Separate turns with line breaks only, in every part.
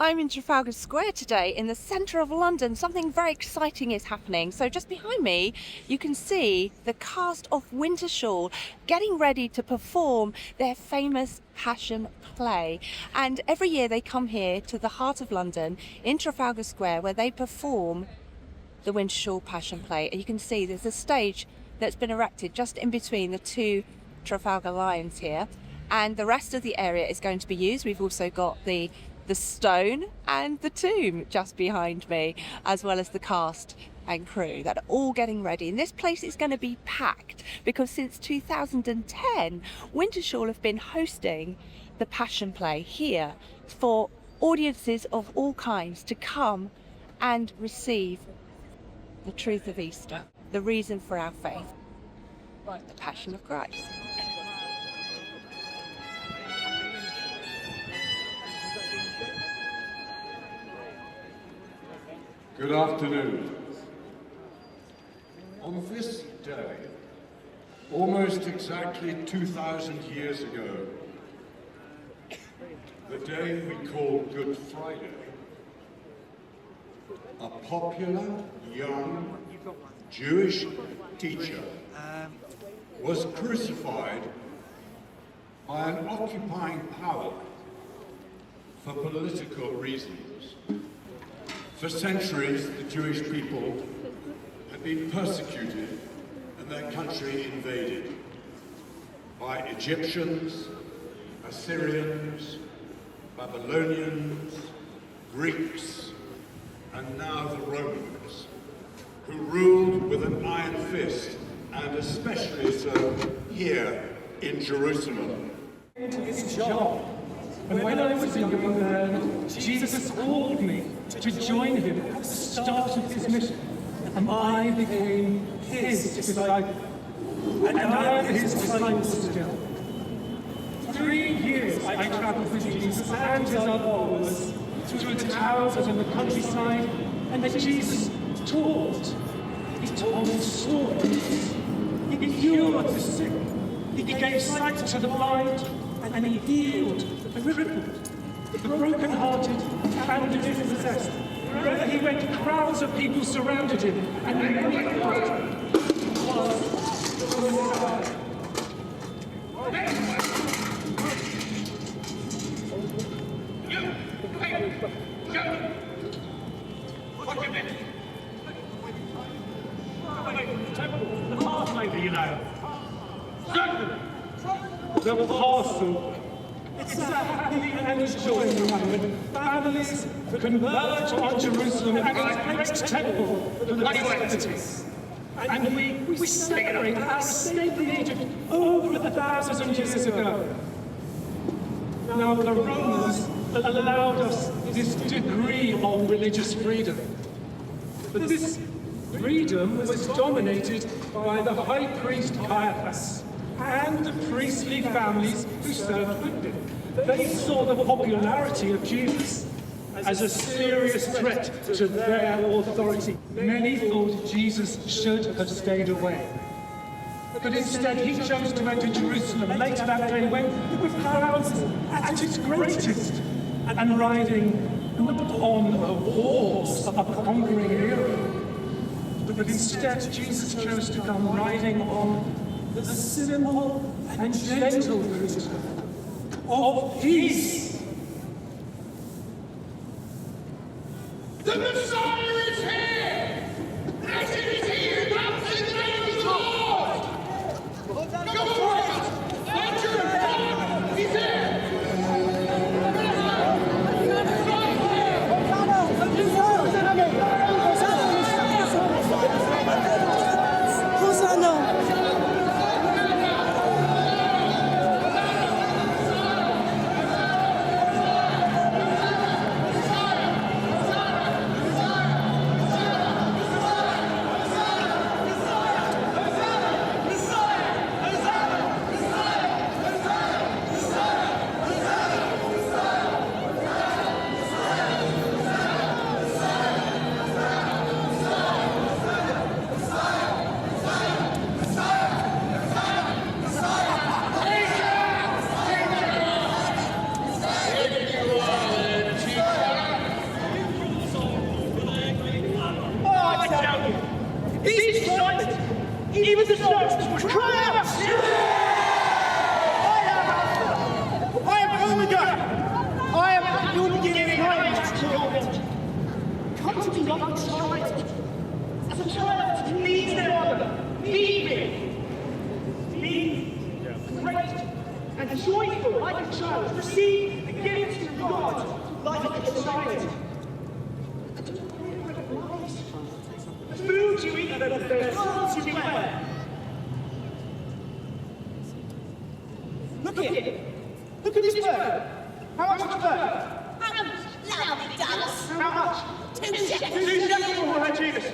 I'm in Trafalgar Square today in the centre of London. Something very exciting is happening. So just behind me, you can see the cast of Wintershall getting ready to perform their famous Passion play. And every year they come here to the heart of London in Trafalgar Square where they perform the Wintershall Passion play. And you can see there's a stage that's been erected just in between the two Trafalgar lions here. And the rest of the area is going to be used. We've also got the stone and the tomb just behind me, as well as the cast and crew that are all getting ready. And this place is going to be packed because since 2010, Wintershall have been hosting the Passion Play here for audiences of all kinds to come and receive the truth of Easter, the reason for our faith, the Passion of Christ.
Good afternoon. On this day, almost exactly 2,000 years ago, the day we call Good Friday, a popular young Jewish teacher was crucified by an occupying power for political reasons. For centuries, the Jewish people had been persecuted and their country invaded by Egyptians, Assyrians, Babylonians, Greeks, and now the Romans, who ruled with an iron fist, and especially so here in Jerusalem.
His job. And when I was a young man, Jesus called me to join him at the start of his mission, and I became his disciple. And I am his disciple still. 3 years I traveled with Jesus and his other followers through the towns and the countryside, and then Jesus taught. He told stories. He cured the sick. He gave sight to the blind, and he healed the crippled, the broken-hearted, and the demon-possessed. Wherever he went, crowds of people surrounded him, and many thought he was the Messiah. The Passover, you know. The Passover. It's a happy and joyful time when families converge on Jerusalem and its great temple for the festivities. And we celebrate our escape from Egypt over 1,000 years ago. Now the Romans allowed us this degree of religious freedom. But this freedom was dominated by the high priest Caiaphas and the priestly families who served with him. They saw the popularity of Jesus as a serious threat to their authority. Many thought Jesus should have stayed away. But instead he chose to enter Jerusalem later that day when the crowds at its greatest and riding not on a horse of a conquering hero. But instead Jesus chose to come riding on the simple and gentle route of peace.
The Messiah is here! Let it is he who comes in the name of the Lord! Go for it! Find your God! He's here!
Even the stones would cry out! I am Omega! I am your beginning, I am to your end. Come to me like a child. As a child needs their mother. Need me. Be great and joyful like a child. Receive the gifts from God like a child. The food you eat, the clothes you wear. Look here. Look at this bird. How much is a bird?
Loudly, Dallas.
How much?
2 shekels.
2 shekels for her, Jesus.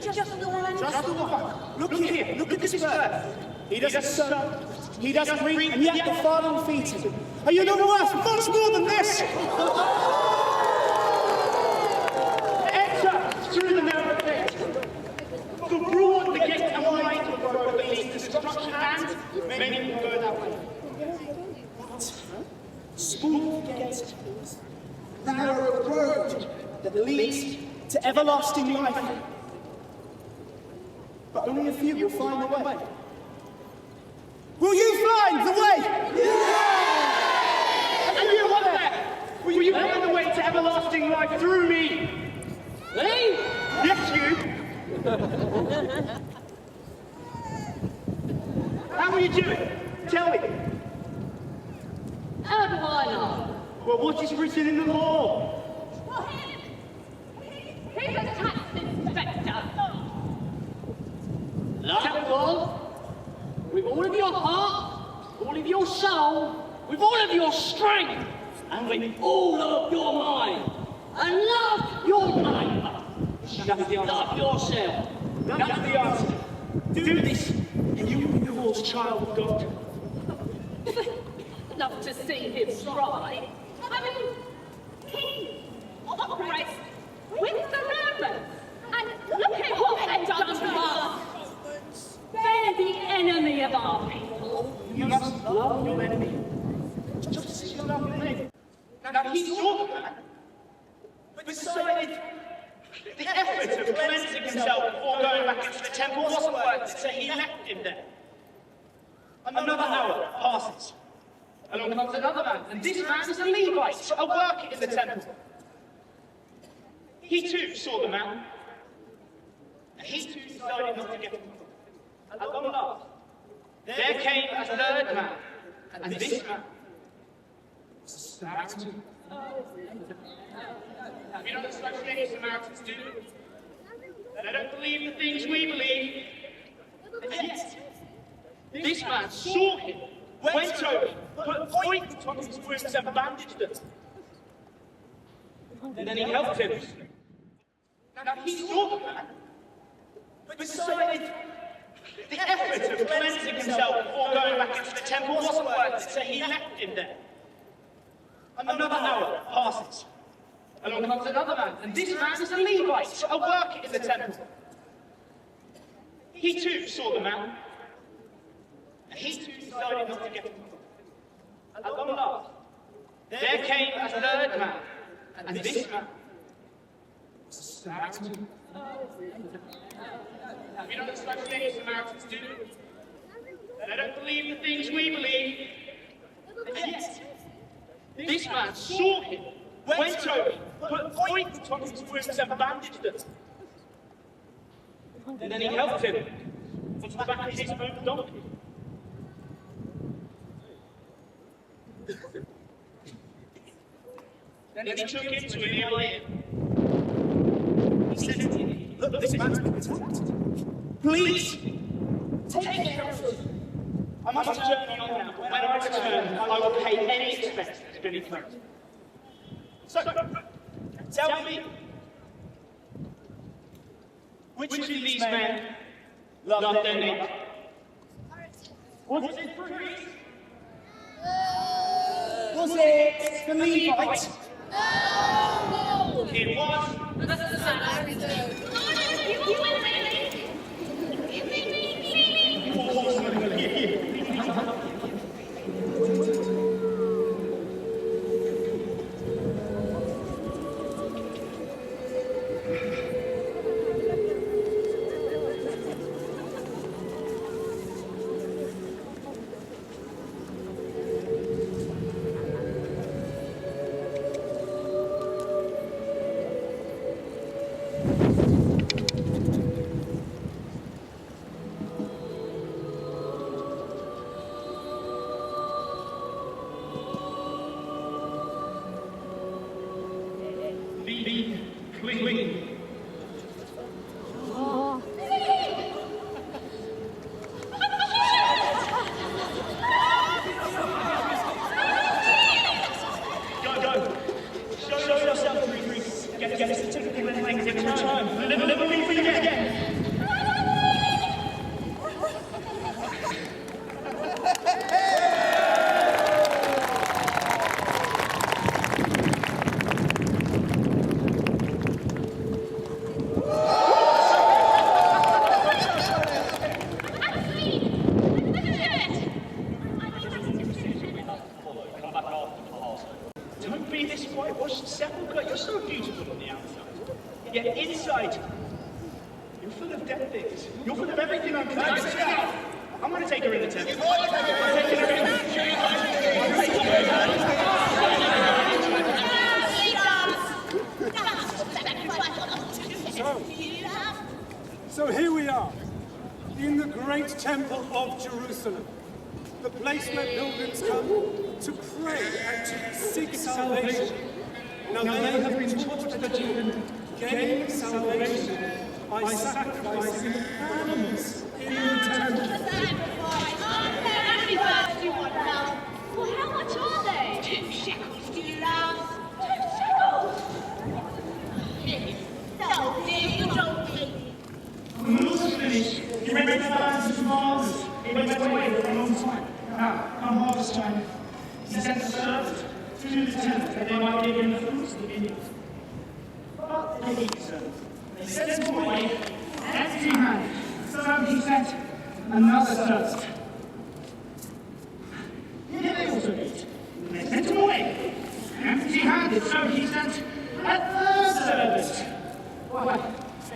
Just the one.
Just the one. Look here. Look at this bird. He doesn't sow. He doesn't reap, and yet the Father feeds him. Are you not worth much more than this? Enter through the narrow gate. For broad the gate and wide the road that leads to destruction, and many will go that way. Small gate, narrow road that leads to everlasting life. But only a few will find the way. Will you find the way? Yeah! And you want that? Will you find the way to everlasting life through me? Me? Yes, you. How will you do it? Tell me.
How do I know?
Well, what is written in the law?
Well, he's a tax inspector.
Love God with all of your heart, all of your soul, with all of your strength, and with all of your mind. And love your neighbour. Love yourself.
That's the answer. Do this, and you will be called a child of God.
Love to see him try. I mean, he operates with the Romans. And look at what they've done to us. They're the enemy of our people.
You must love your enemy, just as you love your neighbour. Now he's your man, but decided the effort of cleansing himself before going back into the temple wasn't worth it, so he left him there. Another hour passes. Along comes another man, and this man is a Levite, a worker in the temple. He too saw the man, and he too decided not to get him. At long last, there came a third man, and this man was a Samaritan. We don't such things Samaritans do. They don't believe the things we believe. And yet, this man saw him, went over, put ointment on his wounds and bandaged them. And then he helped him. Now he saw the man, but decided the effort of cleansing himself before going back into the temple wasn't worth it, so he left him there. Another hour passes. Along comes another man, and this man is a Levite, a worker in the temple. He too saw the man, and he too decided not to get him. At long last, there came a third man, and this man was a Samaritan. We don't such things Samaritans do. They don't believe the things we believe. And yet, this man saw him, went over, put ointment on his wounds and bandaged them. And then he helped him onto the back of his own donkey. Then he took him to a nearby inn. He said to him, "Look, this man's been attacked. Please, take care of him. I must journey on now, but when I return, I will pay any expense that's been incurred." So, tell me, which of these men loved their neighbour? Was it the priest? Was it the Levite? No! It was the Samaritan. clean. Go. Show yourself, Greek. Get a certificate and things in return. Never be free again. Don't be this whitewashed sepulchre. You're so beautiful on the outside. Yet inside, you're full of dead things. You're full of everything I'm I'm going to take her in the temple. So here we are, in the great temple of Jerusalem, the place where pilgrims come to pray and to seek salvation. Now they have been taught that you can gain salvation by sacrificing animals in the temple.
Well, how much are they? 2 shekels, do you love? 2 shekels? Don't be, don't be.
When the Lord's finished, he went to the fathers and fathers. He went away for a long time. Now, come harvest time, he sent the servants to the temple that they might give him the fruits of the vineyard. But they did so. They sent him away empty-handed. So he sent another servant. Here they also did. They sent him away empty-handed. So he sent a third servant. Why,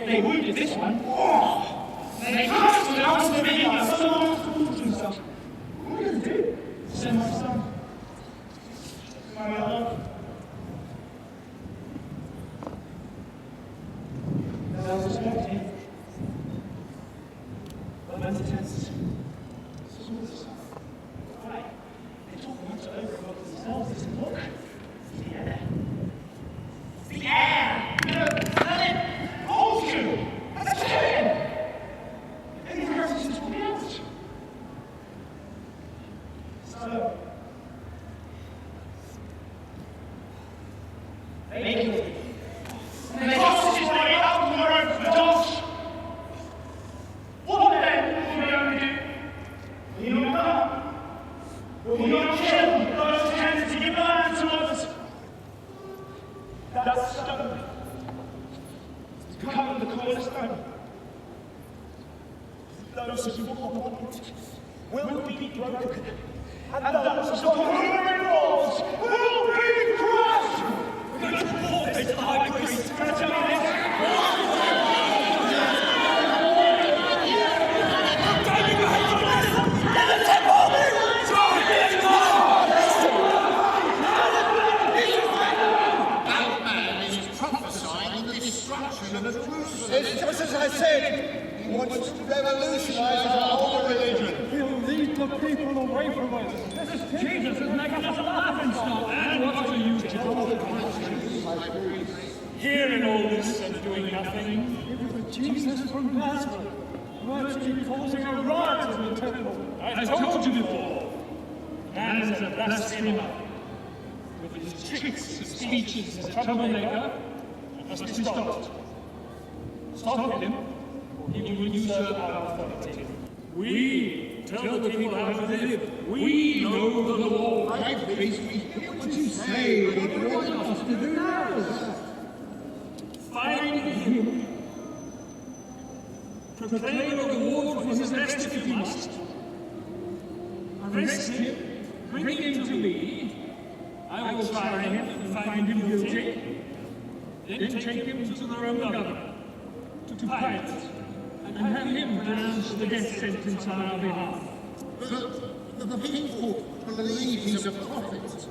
they wounded this one. Oh, they cast him out of the vineyard. So fools himself. What are you going to do? Send my son. My love. They'll respect him. But when the test suicide. Why? They talk much over amongst themselves. Look. The air. The air! No, Helen! Hold you! That's him! The inheritance will be ours. So, they killed him. And they tossed his body out on the road for the dogs. What then will we only do? Will you not come? Will you not kill those who tended to give the land to others? That stone has become the cornerstone. Those who fall upon it will be broken. And those upon whom it falls will be crushed! We're going to report this to the high priest. Can I tell you this?
That man is prophesying the destruction of Jerusalem. It's just as I said. He wants to revolutionize our whole religion.
He'll lead the people away from us. Jesus is making us a laughing stock. And what are you to do? Hearing all this and doing nothing. It was Jesus from Nazareth, virtually causing a riot in the temple. I told you before. Man is a blasphemer. With his tricks, his speeches, his troublemaker, must be stopped. Stop him. He will usurp our authority. We tell the people how to live. We know the law.
High priest, we hear what you say, but what do you want us to do now?
Find him. Proclaim a reward for his arrest if you must. Arrest him, bring him to me. I will try him and find him guilty. Then take him to the Roman governor, to Pilate, and have him pronounce the death sentence on our behalf.
The people believe he's a prophet.